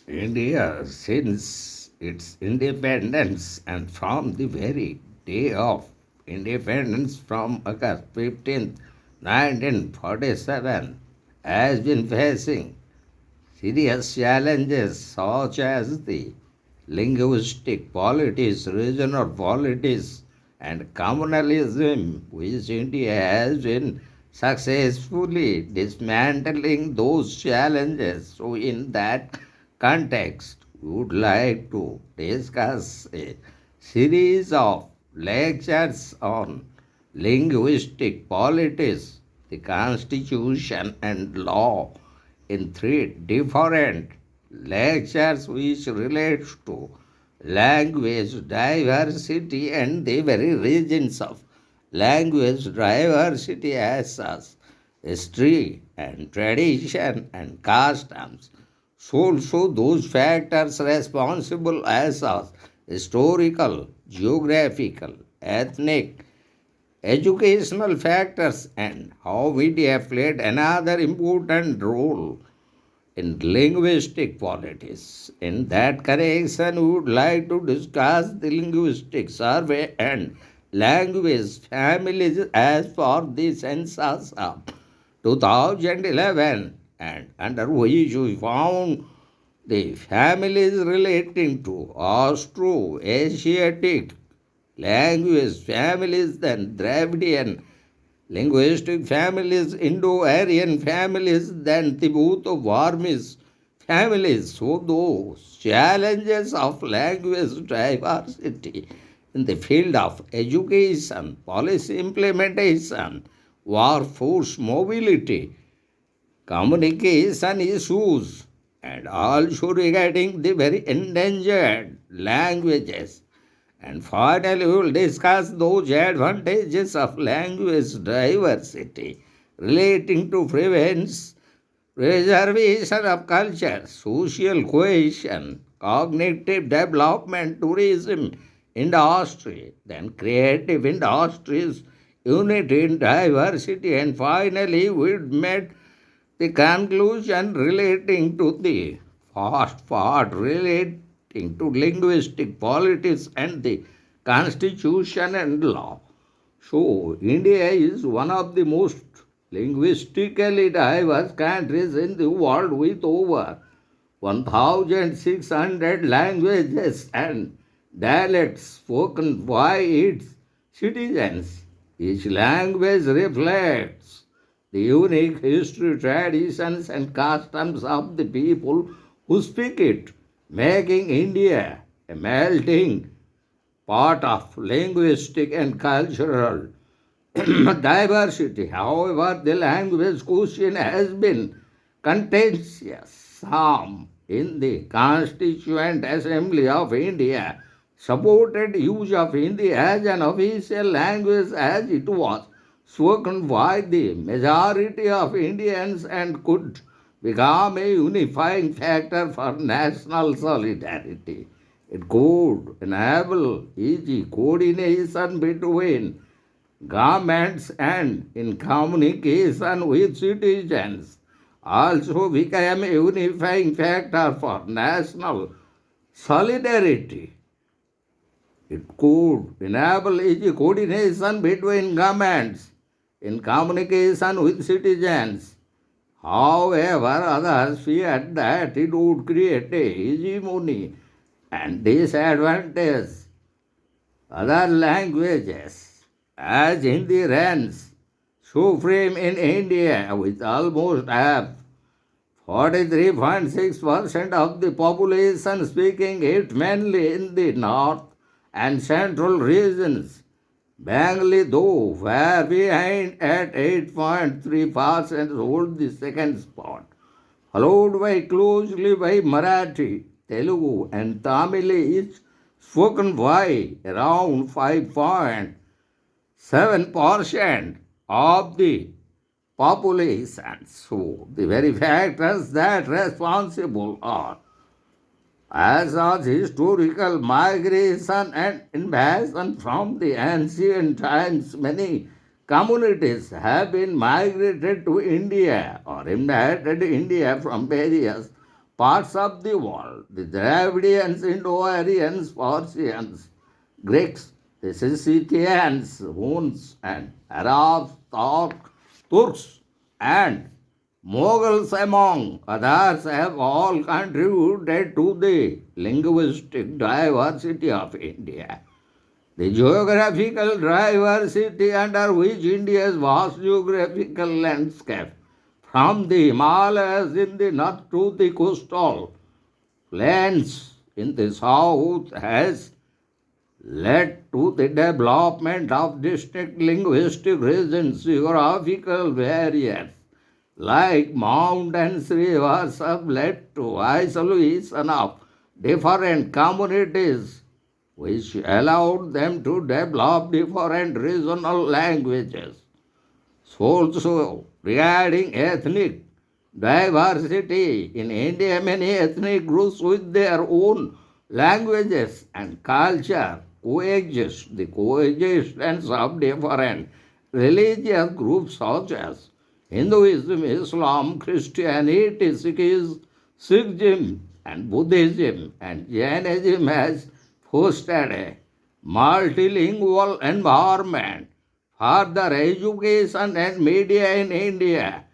India, since its independence and from the very day of independence from August 15th, 1947, has been facing serious challenges such as the linguistic politics, regional politics, and communalism, which India has been successfully dismantling those challenges. So, in that context, we would like to discuss a series of lectures on linguistic politics, the constitution, and law in three different lectures which relates to language diversity and the very regions of language diversity as such, history and tradition and customs. So also those factors responsible as such, historical, geographical, ethnic, educational factors, and how media played another important role in linguistic politics. In that connection, we would like to discuss the linguistic survey and language families as per the census of 2011, and under which we found the families relating to Austro-Asiatic language families, then Dravidian linguistic families, Indo-Aryan families, then Tibeto-Burmese families. So those challenges of language diversity in the field of education, policy implementation, workforce mobility, communication issues, and also regarding the very endangered languages. And finally, we will discuss those advantages of language diversity relating to prevents preservation of culture, social cohesion, cognitive development, tourism industry, then creative industries, unity in diversity, and finally we made the conclusion relating to the first part relating to linguistic politics and the constitution and law. So, India is one of the most linguistically diverse countries in the world with over 1,600 languages and dialects spoken by its citizens. Each language reflects the unique history, traditions, and customs of the people who speak it, making India a melting part of linguistic and cultural diversity. However, the language question has been contentious. Some in the Constituent Assembly of India supported use of Hindi as an official language as it was spoken by the majority of Indians and could become a unifying factor for national solidarity. It could enable easy coordination between governments and in communication with citizens, also became a unifying factor for national solidarity. It could enable easy coordination between governments in communication with citizens. However, others feared that it would create a hegemony and disadvantage other languages, as Hindi reigns supreme in India with almost half 43.6% of the population speaking it mainly in the north and central regions. Bengali, though, were behind at 8.3% hold the second spot, followed by closely by Marathi, Telugu, and Tamil, each spoken by around 5.7% of the population. So the very factors that responsible are as of historical migration and invasion from the ancient times, many communities have been migrated to India or invaded India from various parts of the world. The Dravidians, Indo-Aryans, Persians, Greeks, the Scythians, Huns, and Arabs, Turks, and Mughals, among others, have all contributed to the linguistic diversity of India. The geographical diversity under which India's vast geographical landscape, from the Himalayas in the north to the coastal plains in the south, has led to the development of distinct linguistic regions, geographical barriers like mountains, rivers have led to isolation of different communities, which allowed them to develop different regional languages. So also, regarding ethnic diversity, in India, many ethnic groups with their own languages and culture coexist. The coexistence of different religious groups such as Hinduism, Islam, Christianity, Sikhism, and Buddhism and Jainism has fostered a multilingual environment. Further, education and media in India.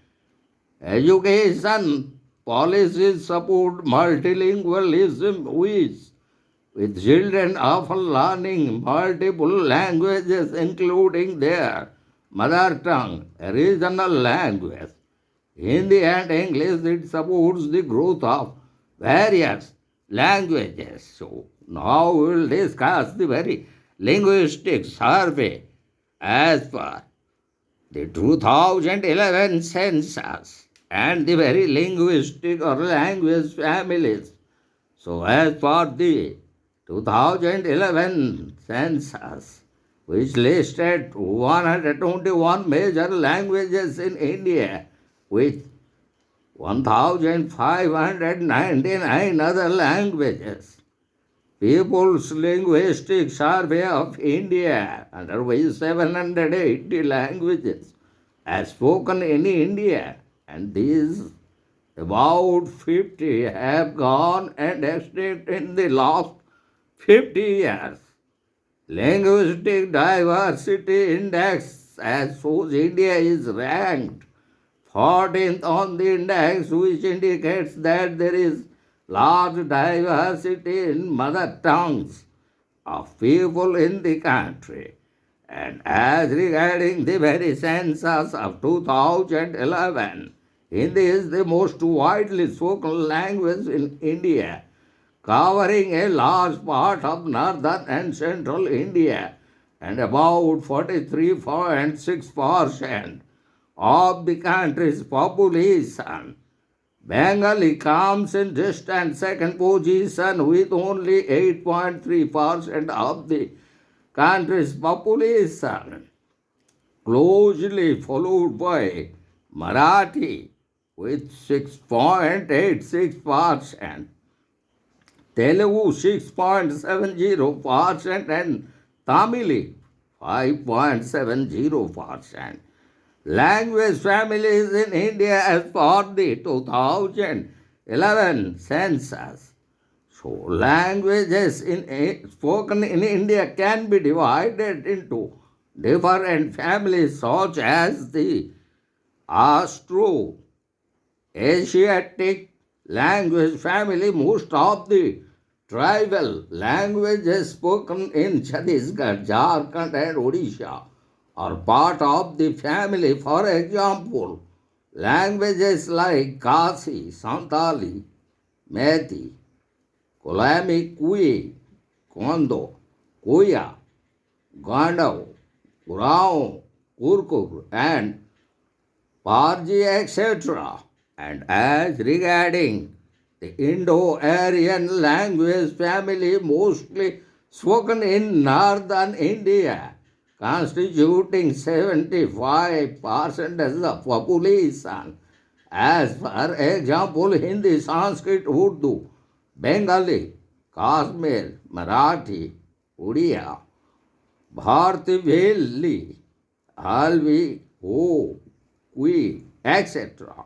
Education policies support multilingualism, with children often learning multiple languages, including their mother tongue, a regional language. Hindi and English, it supports the growth of various languages. So now we will discuss the very linguistic survey as per the 2011 census and the very linguistic or language families. So as per the 2011 census, which listed 121 major languages in India with 1,599 other languages. People's Linguistic Survey of India, under which 780 languages are spoken in India, and these about 50 have gone and extinct in the last 50 years. Linguistic Diversity Index as shows India is ranked 14th on the index, which indicates that there is large diversity in mother tongues of people in the country. And as regarding the very census of 2011, Hindi is the most widely spoken language in India, covering a large part of northern and central India and about 43.6% of the country's population. Bengali comes in distant second position with only 8.3% of the country's population, closely followed by Marathi with 6.86%, Telugu 6.70%, and Tamil 5.70%. Language families in India as per the 2011 census. So, languages spoken in India can be divided into different families such as the Austro-Asiatic language family. Most of the tribal languages spoken in Chhattisgarh, Jharkhand, and Odisha are part of the family. For example, languages like Kasi, Santali, Methi, Kolami, Kui, Kondo, Kuya, Gandhav, Gurao, Kurkur, and Parji, etc. And as regarding the Indo-Aryan language family, mostly spoken in northern India, constituting 75% of the population. As for example, Hindi, Sanskrit, Urdu, Bengali, Kashmir, Marathi, Odia, Bharti, Halvi, Ho, Kui, etc.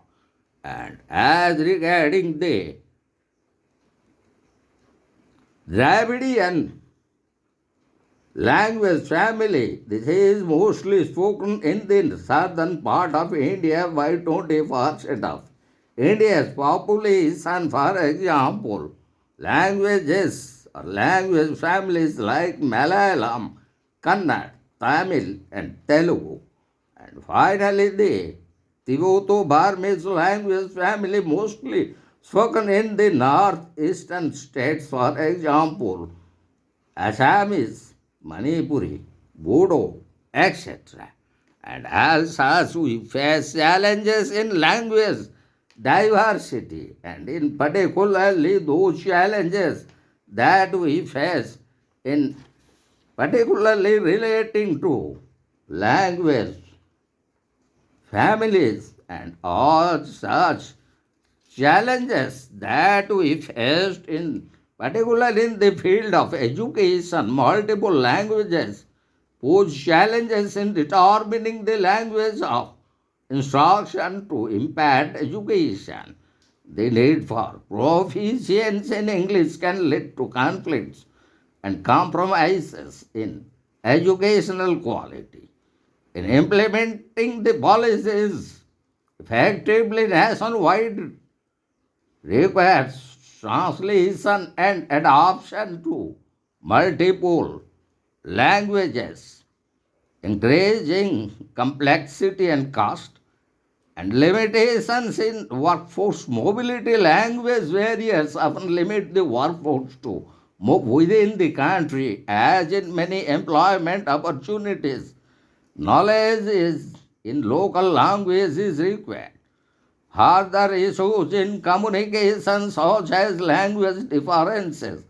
And as regarding the Dravidian language family. This is mostly spoken in the southern part of India by 24% of India's population. For example, languages or language families like Malayalam, Kannada, Tamil, and Telugu. And finally, the Tibeto-Burmese language family mostly spoken in the northeastern states. For example, Assamese, Manipuri, Bodo, etc. And also we face challenges in language diversity, and in particularly those challenges that we face in particularly relating to language, families, and all such challenges that we faced in particular in the field of education. Multiple languages pose challenges in determining the language of instruction to impact education. The need for proficiency in English can lead to conflicts and compromises in educational quality. In implementing the policies effectively nationwide requires translation and adoption to multiple languages, increasing complexity and cost, and limitations in workforce mobility. Language barriers often limit the workforce to move within the country, as in many employment opportunities. Knowledge is in local language is required. Further issues in communication, such as language differences,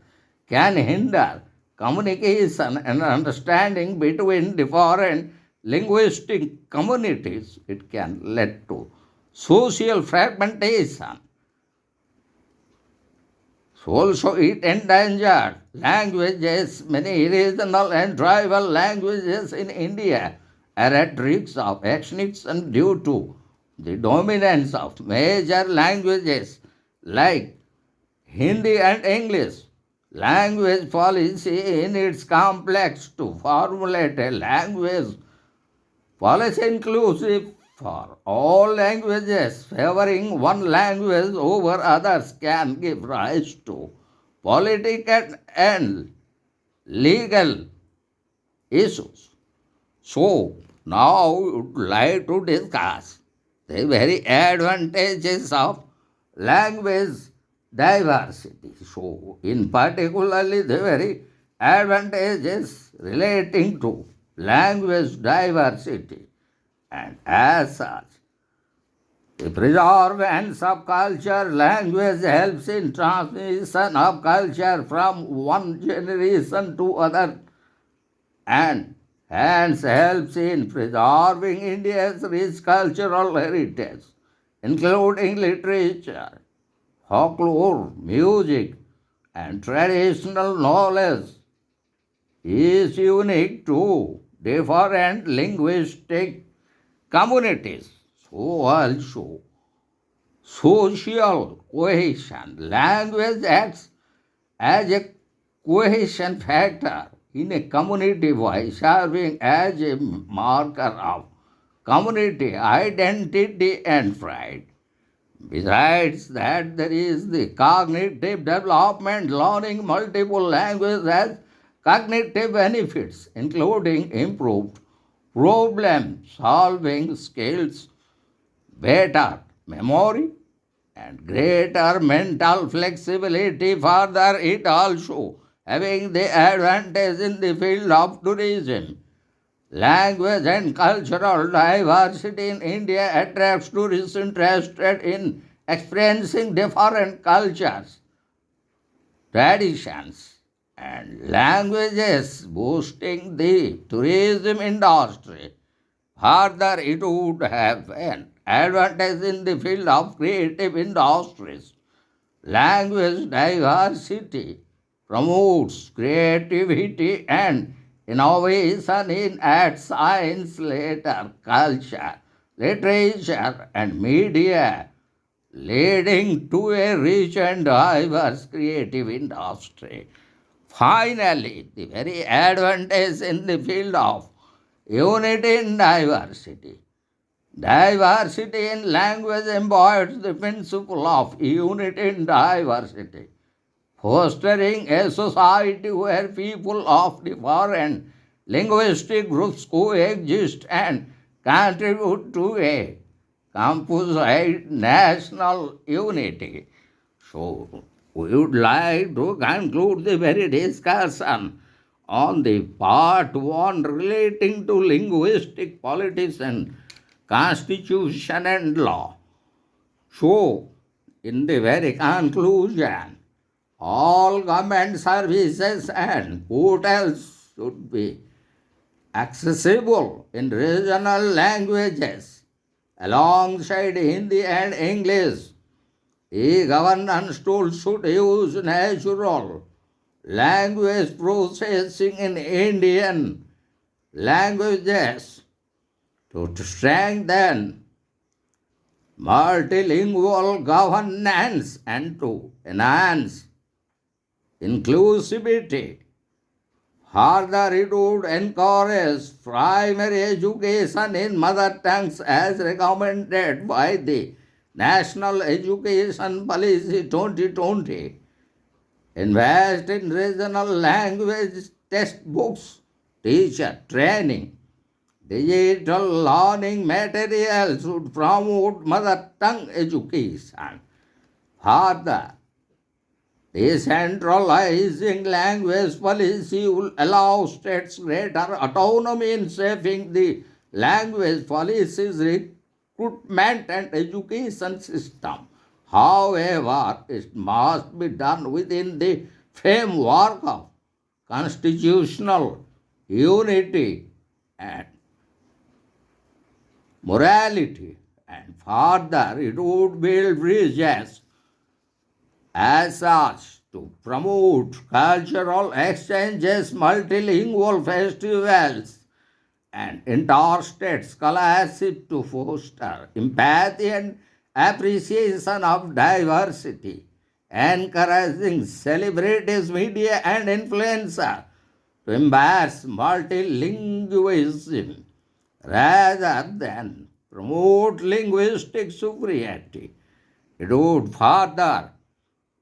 can hinder communication and understanding between different linguistic communities. It can lead to social fragmentation. So also, it endangered languages. Many regional and tribal languages in India are at risk of extinction due to the dominance of major languages like Hindi and English. Language policy in its complex to formulate a language policy inclusive for all languages. Favoring one language over others can give rise to political and legal issues. So, now we would like to discuss the very advantages of language diversity. So, in particularly the very advantages relating to language diversity, and as such, the preservance of culture. Language helps in transmission of culture from one generation to other, and hence helps in preserving India's rich cultural heritage, including literature, folklore, music, and traditional knowledge, is unique to different linguistic communities. So also social cohesion. Language acts as a cohesion factor in a community by serving as a marker of community identity and pride. Besides that, there is the cognitive development. Learning multiple languages has cognitive benefits, including improved problem solving skills, better memory, and greater mental flexibility. Further, it also having the advantage in the field of tourism. Language and cultural diversity in India attracts tourists interested in experiencing different cultures, traditions, and languages, boosting the tourism industry. Further, it would have an advantage in the field of creative industries. Language diversity promotes creativity and innovation in art, science, culture, literature, and media, leading to a rich and diverse creative industry. Finally, the very advantage in the field of unity in diversity. Diversity in language embodies the principle of unity in diversity, fostering a society where people of different linguistic groups coexist and contribute to a composite national unity. So, we would like to conclude the very discussion on the part 1 relating to linguistic politics and constitution and law. So, in the very conclusion, all government services and hotels should be accessible in regional languages alongside Hindi and English. E-governance tools should use natural language processing in Indian languages to strengthen multilingual governance and to enhance inclusivity. Further, it would encourage primary education in mother tongues as recommended by the National Education Policy 2020. Invest in regional language textbooks, teacher training. Digital learning materials should promote mother tongue education. Further, decentralizing language policy will allow states greater autonomy in shaping the language policies, recruitment and education system. However, it must be done within the framework of constitutional unity and morality. And further, it would build bridges as such to promote cultural exchanges, multilingual festivals, and interstate scholarship to foster empathy and appreciation of diversity, encouraging celebrities, media, and influencers to embrace multilingualism rather than promote linguistic superiority. It would further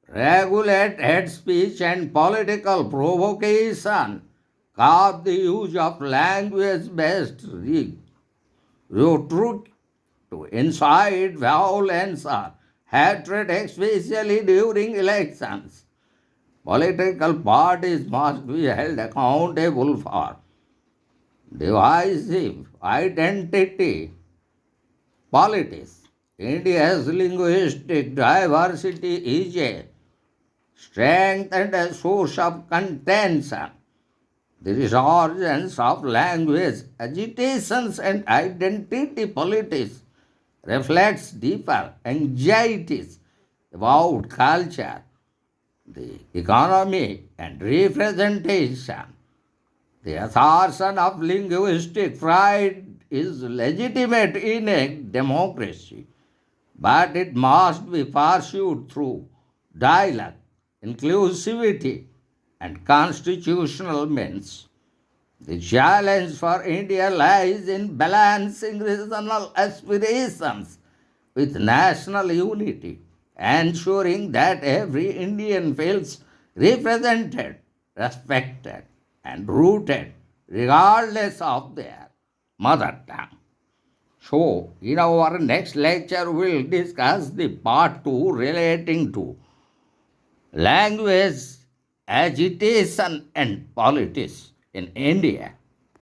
regulate hate speech and political provocation, curb the use of language-based rhetoric to incite violence or hatred, especially during elections. Political parties must be held accountable for divisive identity politics. India's linguistic diversity is a strength and a source of contention. The resurgence of language agitations and identity politics reflects deeper anxieties about culture, the economy, and representation. The assertion of linguistic pride is legitimate in a democracy, but it must be pursued through dialogue, inclusivity, and constitutional means. The challenge for India lies in balancing regional aspirations with national unity, ensuring that every Indian feels represented, respected, and rooted regardless of their mother tongue. So, in our next lecture, we'll discuss the part 2 relating to language agitation and politics in India.